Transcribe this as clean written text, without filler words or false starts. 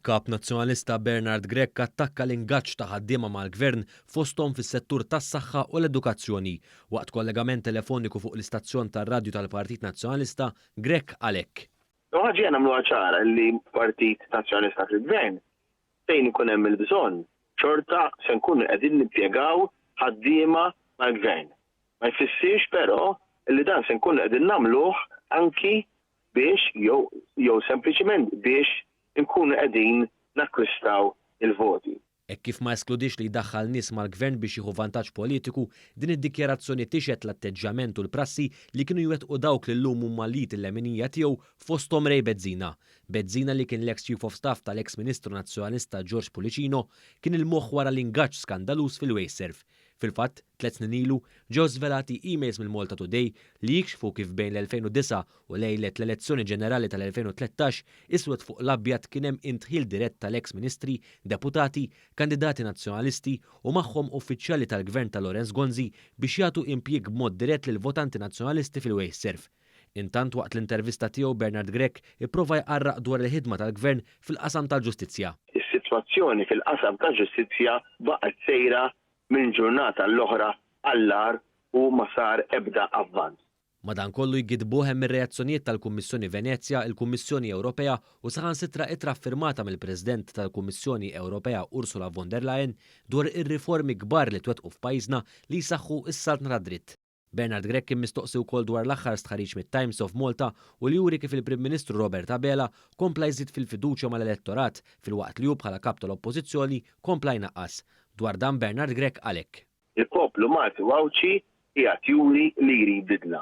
Il-kap nazzjonalista Bernard Grech attakka l-ingaġġ ta' ħaddiema mal-gvern fosthom fis-settur tas-saħħa u l-edukazzjoni. Waqt kollegament telefoniku fuq l-istazzjon tar-radju tal-Partit Nazzjonalista, Grech għalhekk. Ħaġa nagħmlu ċara li Partit Nazzjonalista fil-Gvern fejn ikun hemm il-bżonn xorta se nkunu qegħdin nippjegaw ħaddiema mal-Gvern. Ma jfissirx però li dan se nkunu qegħdin nagħmluh anki biex jew sempliċement biex nkunu qegħdin nakkwistaw il-voti. Kif ma eskludix li jdaħħal nies mal-gvern biex jieħu vantaġġ politiku, din id-dikjarazzjoni tixet l-atteġġament u l-prassi li kienu jwettqu dawk li llum huma lit il-leminija tiegħu fosthom Rej Bezzina. Bezzina li kien l-ex Chief of Staff tal-ex Ministru Nazzjonalista George Pulicino kien il-moħħ wara l-ingaġġ skandaluż fil-Wayserv. Fil-fatt, 3 snin ilu ġew żvelati emails mill-Malta Today li jikxfu kif bejn l-2009 u lejlet l-elezzjoni ġenerali tal-2013 iswed fuq l-abjad kien hemm intħil dirett tal-ex ministri, deputati, kandidati nazzjonalisti u magħhom uffiċjali tal-gvern ta' Lorenz Gonzi biex jagħtu impjieg b'mod dirett lil votanti nazzjonalisti fil-Wayserv. Intant waqt l-intervista tiegħu Bernard Grech ipprova jqarraq dwar il-ħidma tal-gvern fil-qasam tal-ġustizzja. Is-sitwazzjoni fil-qasam tal-ġustizzja baqgħet sejra minn ġurnata l-oħra għallar u ma sar ebda avvanz. Madankollu jgidbu hemm ir-reazzjonijiet tal-Kummissjoni Venezja, il-Kummissjoni Ewropea u saħansitra ittra firmata mill-President tal-Kummissjoni Ewropea Ursula von der Leyen dwar ir-riformi kbar li twettqu f'pajjiżna li jsaħħu s-salt nhar dritt. Bernard Grech kien mistoqsi wkoll dwar l-aħħar stħarriġ mit-Times of Malta u li juri kif il-Prim Ministru Robert Abela kompla jżid fil-fiduċja mal-elettorat fil-waqt li hu bħala kap tal-Oppożizzjoni kompla jnaqqas. Dwar dan Bernard Grech għalhekk. Il-poplu Malti wawċi qiegħed juri li jrid bidla.